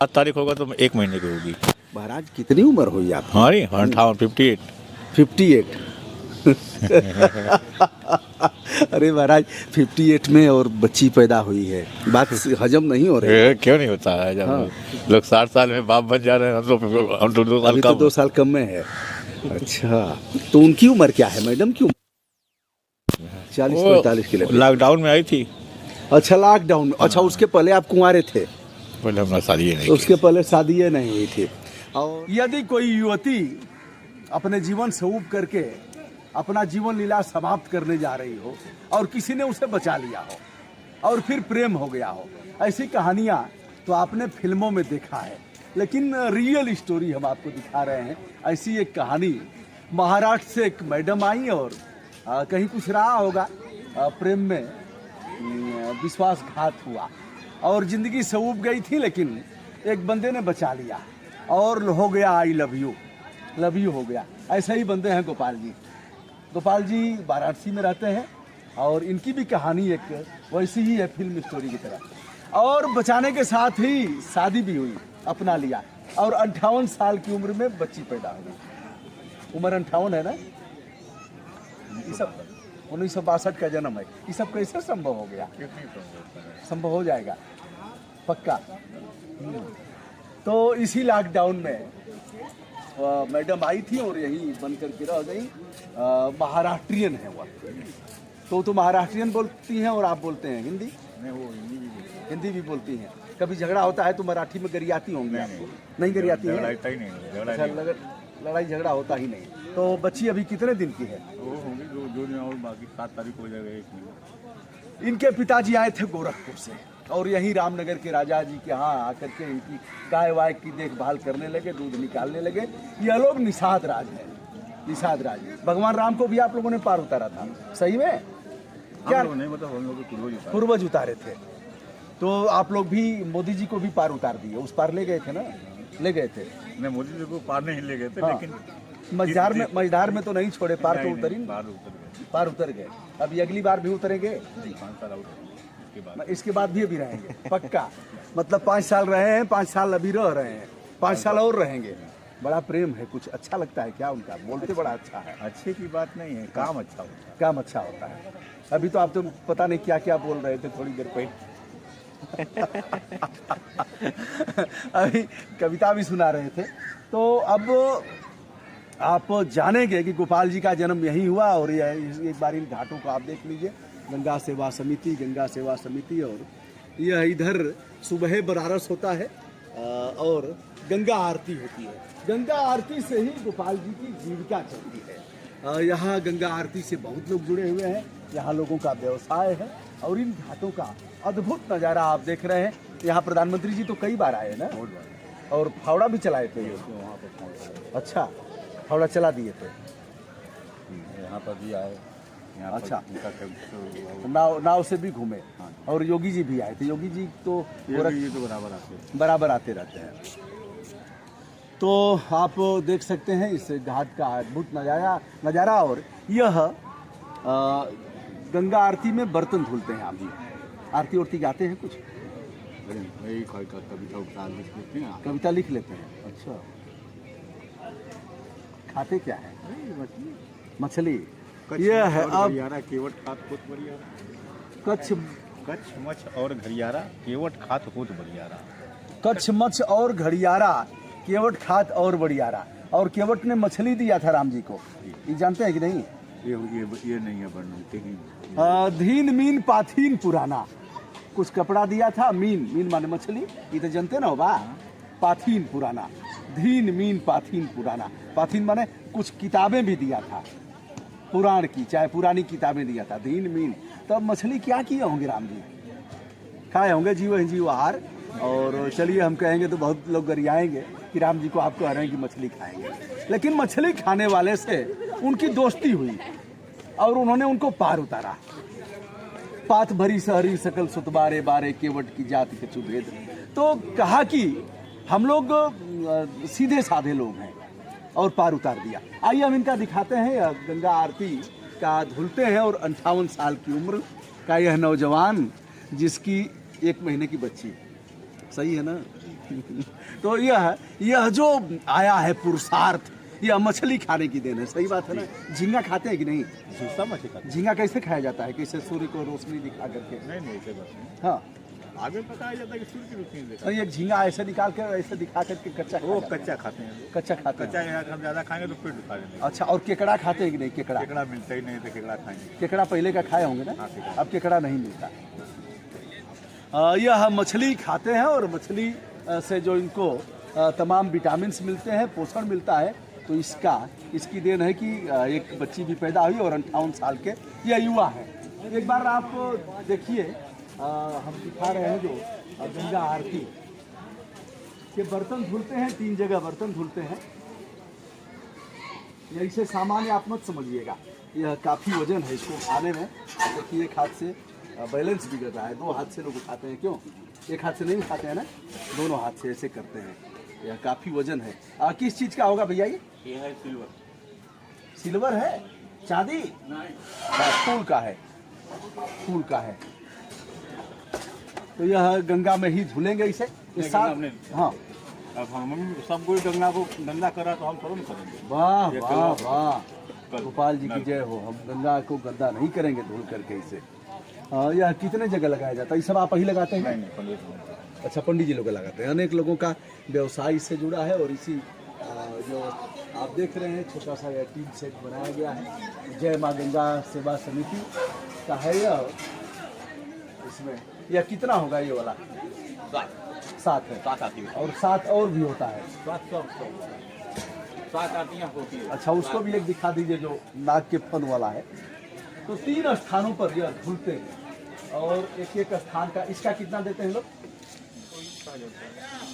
7 तारीख होगा तो 1 महीने की होगी। महाराज कितनी उम्र हुई आप? हमारी 58 58। अरे महाराज 58 में और बच्ची पैदा हुई है, बात हजम नहीं हो रही है। क्यों नहीं होता है जब हाँ। लोग 60 साल में बाप बन जा रहे हैं, हम तो 2 साल अभी तो कम 2 साल कम में है। अच्छा, तो उनकी उम्र क्या है मैडम की? 40-45 के लिए। लॉकडाउन में आई थी। अच्छा, लॉकडाउन में। अच्छा, उसके पहले आप कुंवारे थे? पहले हमारा शादी ही नहीं तो उसके पहले शादी नहीं हुई थी। और यदि कोई युवती अपने जीवन से ऊब करके अपना जीवन लीला समाप्त करने जा रही हो और किसी ने उसे बचा लिया हो और फिर प्रेम हो गया हो, ऐसी कहानियां तो आपने फिल्मों में देखा है, लेकिन रियल स्टोरी हम आपको दिखा रहे हैं। ऐसी एक कहानी, महाराष्ट्र से एक मैडम आई और कहीं कुछ रहा होगा, प्रेम में विश्वासघात हुआ और जिंदगी से ऊब गई थी, लेकिन एक बंदे ने बचा लिया और हो गया आई लव यू हो गया। ऐसे ही बंदे हैं गोपाल जी। गोपाल जी वाराणसी में रहते हैं और इनकी भी कहानी एक वैसी ही है फिल्म स्टोरी की तरह। और बचाने के साथ ही शादी भी हुई, अपना लिया और 58 साल की उम्र में बच्ची पैदा हुई। उम्र 58 है ना? ये सब 1962 का जन्म है। ये सब कैसे संभव हो गया? संभव हो जाएगा पक्का। तो इसी लॉकडाउन में मैडम आई थी और यही बन करके रह गई। महाराष्ट्रियन है वो। तो महाराष्ट्रियन बोलती हैं और आप बोलते हैं हिंदी? नहीं, वो हिंदी भी बोलती हैं। कभी झगड़ा होता है तो मराठी में गरियाती होंगी आपको? नहीं गरियाती है? अच्छा, लड़ाई झगड़ा होता ही नहीं। तो बच्ची अभी कितने दिन की है? वो होंगी 2 दिन और बाकी 7 तारीख हो जाएगा 1 महीने। इनके पिताजी आए थे गोरखपुर से और यहीं रामनगर के राजा जी के यहाँ आकर के इनकी गाय वाय की देखभाल करने लगे, दूध निकालने लगे। ये लोग निषाद राज है, निषाद राज। भगवान राम को भी आप लोगों ने पार उतारा था, सही में? क्या नहीं, मतलब हम लोग पूर्वज उतारे थे। तो आप लोग भी मोदी जी को भी पार उतार दिए, उस पार ले गए थे ना? ले गए थे? नहीं, मोदी जी को पार नहीं ले गए थे। हाँ। लेकिन मझधार में तो नहीं छोड़े, पार तो उतरी, पार उतर गए। अभी अगली बार भी उतरेंगे? 5 साल और इसके बाद भी अभी रहेंगे पक्का? मतलब 5 साल रहे हैं, 5 साल अभी रह रहे हैं, 5 साल और रहेंगे। बड़ा प्रेम है, कुछ अच्छा लगता है क्या उनका? बोलते बड़ा अच्छा है। अच्छे की बात नहीं है, काम अच्छा होता है। काम अच्छा होता है। अभी तो आप तो पता नहीं क्या क्या बोल रहे थे थोड़ी देर पहले। अभी कविता भी सुना रहे थे। तो अब आप जानेंगे कि गोपाल जी का जन्म यही हुआ। और एक बार इन घाटों को आप देख लीजिए, गंगा सेवा समिति। और यह इधर सुबह बनारस होता है और गंगा आरती होती है। गंगा आरती से ही गोपाल जी की जीविका चलती है। यहाँ गंगा आरती से बहुत लोग जुड़े हुए हैं, यहाँ लोगों का व्यवसाय है। और इन घाटों का अद्भुत नज़ारा आप देख रहे हैं। यहाँ प्रधानमंत्री जी तो कई बार आए ना, और फावड़ा भी चलाए थे वहाँ पर। अच्छा, फावड़ा चला दिए थे यहाँ पर भी आए। अच्छा, नाव से भी घूमे। और योगी जी भी आए थे। योगी जी तो बराबर आते रहते हैं। तो आप देख सकते हैं इस घाट का अद्भुत नज़ारा। और यह गंगा आरती में बर्तन धुलते हैं। आप भी आरती उरती गाते हैं कुछ? कविता लिख लेते हैं। अच्छा, खाते क्या है? मछली। यह है अब कच्छ मछ और घड़ियारा केवट खात होत बरियारा। कच्छ मछ और घड़ियारा केवट खात और बड़ियारा। और केवट ने मछली दिया था राम जी को, ये जानते हैं कि नहीं? ये नहीं है वर्णन। धीन मीन पाथीन पुराना, कुछ कपड़ा दिया था। मीन माने मछली, ये तो जानते ना हो बा। पाथीन पुराना, धीन मीन पाथीन पुराना। पाथीन माने कुछ किताबें भी दिया था, पुराण की, चाहे पुरानी किताबें दिया था। धीन मीन, तो अब मछली क्या किए होंगे राम जी? खाए होंगे जीव आहार। और चलिए, हम कहेंगे तो बहुत लोग गरियाएंगे कि राम जी को आप कह रहे हैं कि मछली खाएंगे। लेकिन मछली खाने वाले से उनकी दोस्ती हुई और उन्होंने उनको पार उतारा। पात भरी सहरी सकल सुतबारे बारे केवट की जाति के चुभेद। तो कहा कि हम लोग सीधे साधे लोग हैं और पार उतार दिया। आइए हम इनका दिखाते हैं। गंगा आरती का धुलते हैं और 58 साल की उम्र का यह नौजवान, जिसकी 1 महीने की बच्ची, सही है ना? तो यह जो आया है पुरुषार्थ, यह मछली खाने की देन है। सही बात है ना? झींगा खाते हैं कि नहीं? झूठा मछली खाते झींगा कैसे खाया जाता है? कैसे सूर्य को रोशनी दिखा करके? नहीं ऐसे बात नहीं। हाँ, आगे बताया जाता है कि सूर्य की रोशनी देखा। तो ये झींगा ऐसे निकाल कर ऐसे दिखा करके कच्चा वो खाया जाता है। कच्चा खाते हैं लोग। कच्चा खाते कच्चा हैं। यहाँ हम ज़्यादा खाएंगे तो पेट दुखा देंगे। अच्छा, और केकड़ा खाते हैं कि नहीं? केकड़ा केकड़ा मिलता ही नहीं तो केकड़ा खाएंगे। केकड़ा पहले का खाए होंगे ना? हाँ, केकड़ा। अब केकड़ा नहीं मिलता। यह मछली खाते हैं और मछली से जो इनको तमाम विटामिन मिलते हैं, पोषण मिलता है। तो इसकी देन है कि एक बच्ची भी पैदा हुई और 58 साल के यह युवा है। एक बार आप देखिए, हम दिखा रहे हैं जो गंगा आरती के बर्तन धुलते हैं, 3 जगह बर्तन धुलते हैं। यह इसे सामान्य आप मत समझिएगा, यह काफ़ी वजन है इसको उठाने में। देखिए एक हाथ से बैलेंस बिगड़ रहा है, 2 हाथ से लोग उठाते हैं। क्यों? एक हाथ से नहीं उठाते हैं ना, दोनों हाथ से ऐसे करते हैं। यह काफ़ी वजन है। किस चीज़ का होगा भैया? ये है सिल्वर। सिल्वर है? चांदी? फूल का है, फूल का है। तो यह गंगा में ही धुलेंगे इसे। नहीं, साथ गंगा में नहीं। हाँ, अब हम सब कोई गंगा को गंदा करा तो हम थोड़ा ना करेंगे। वाह ये वाह कल- वाह, कल- गोपाल जी की जय हो। हम गंगा को गंदा नहीं करेंगे धुल करके इसे। यह कितने जगह लगाया जाता है? ये सब आप ही लगाते हैं? नहीं पंडित जी। अच्छा, पंडित जी लोग लगाते हैं। अनेक लोगों का व्यवसाय इससे जुड़ा है और इसी जो आप देख रहे हैं छोटा सा यह टीन सेट बनाया गया है, जय माँ गंगा सेवा समिति का है यह। इसमें यह कितना होगा ये वाला? 7 है। 7 आती है। और 7 और भी होता है। 7 आतियाँ होती है। अच्छा, उसको भी एक दिखा दीजिए जो नाग के फन वाला है। तो 3 स्थानों पर यह धुलते हैं और एक स्थान का इसका कितना देते हैं लोग?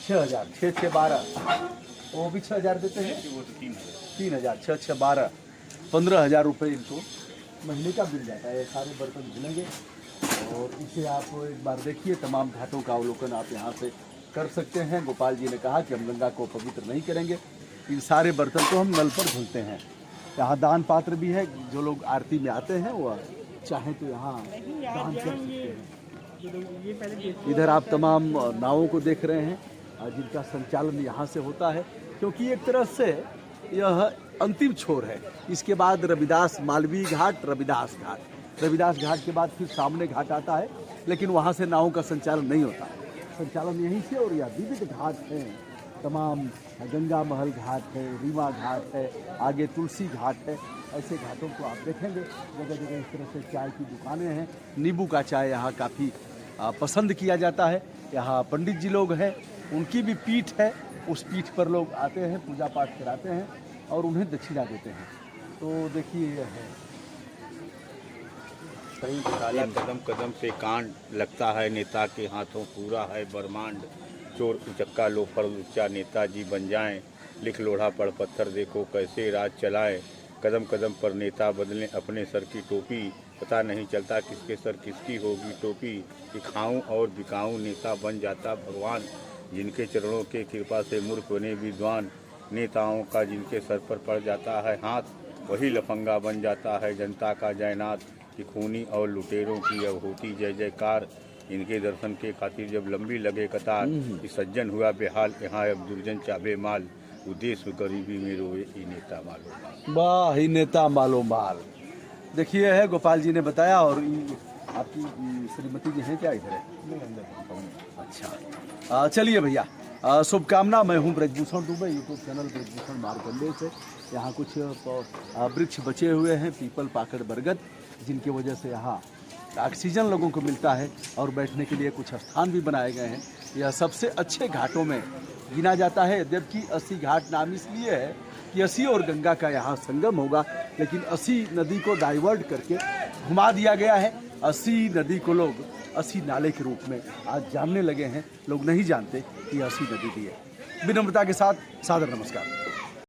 6,000। 6 6 12, वो भी 6,000 देते हैं। वो तो 3 है। 3,000, 6 6 12, 15,000 रुपये इनको महीने का मिल जाता है। ये सारे बर्तन धुलेंगे और इसे आप एक बार देखिए। तमाम घाटों का अवलोकन आप यहाँ से कर सकते हैं। गोपाल जी ने कहा कि हम गंगा को पवित्र नहीं करेंगे, इन सारे बर्तन को हम नल पर धुलते हैं। यहाँ दान पात्र भी है, जो लोग आरती में आते हैं वह चाहें तो यहाँ दान कर सकते हैं। इधर आप तमाम नावों को देख रहे हैं जिनका संचालन यहाँ से होता है, क्योंकि एक तरह से यह अंतिम छोर है। इसके बाद रविदास मालवीय घाट, रविदास घाट के बाद फिर सामने घाट आता है, लेकिन वहाँ से नावों का संचालन नहीं होता। संचालन यहीं से। और यह विविध घाट हैं तमाम, गंगा महल घाट है, रीवा घाट है, आगे तुलसी घाट है। ऐसे घाटों को आप देखेंगे जगह जगह। इस तरह से चाय की दुकानें हैं। नींबू का चाय यहाँ काफ़ी पसंद किया जाता है। यहाँ पंडित जी लोग हैं, उनकी भी पीठ है, उस पीठ पर लोग आते हैं, पूजा पाठ कराते हैं और उन्हें दक्षिणा देते हैं। तो देखिए यह है कहीं साला कदम कदम पे कांड लगता है, नेता के हाथों पूरा है ब्रह्मांड। चोर उचक्का लोफर लुच्चा नेताजी बन जाएं, लिख लोढ़ा पढ़ पत्थर देखो कैसे राज चलाए। कदम कदम पर नेता बदलें अपने सर की टोपी, पता नहीं चलता किसके सर किसकी होगी टोपी। दिखाऊं और बिकाऊं नेता बन जाता भगवान, जिनके चरणों के कृपा से मूर्ख बने विद्वान। नेताओं का जिनके सर पर पड़ जाता है हाथ, वही लफंगा बन जाता है जनता का जयनाथ। कि खूनी और लुटेरों की अब होती जय जयकार, इनके दर्शन के खातिर जब लंबी लगे कतार। कि सज्जन हुआ बेहाल यहाँ अब दुर्जन चाबे माल, उद्देश्य गरीबी में रोए ही नेता मालो माल। वाह, ही नेता मालो माल। देखिए है गोपाल जी ने बताया। और आपकी श्रीमती जी हैं क्या इधर है? अच्छा, चलिए भैया, शुभकामना। मैं हूँ ब्रजभूषण दुबे, यूट्यूब चैनल ब्रजभूषण मार्कंडेय से। यहाँ कुछ वृक्ष बचे हुए हैं, पीपल पाकड़ बरगद, जिनकी वजह से यहाँ ऑक्सीजन लोगों को मिलता है और बैठने के लिए कुछ स्थान भी बनाए गए हैं। यह सबसे अच्छे घाटों में गिना जाता है। जबकि 80 घाट नाम इसलिए है कि 80 और गंगा का यहाँ संगम होगा, लेकिन 80 नदी को डाइवर्ट करके घुमा दिया गया है। 80 नदी को लोग 80 नाले के रूप में आज जानने लगे हैं। लोग नहीं जानते कि 80 नदी भी है। विनम्रता के साथ सादर नमस्कार।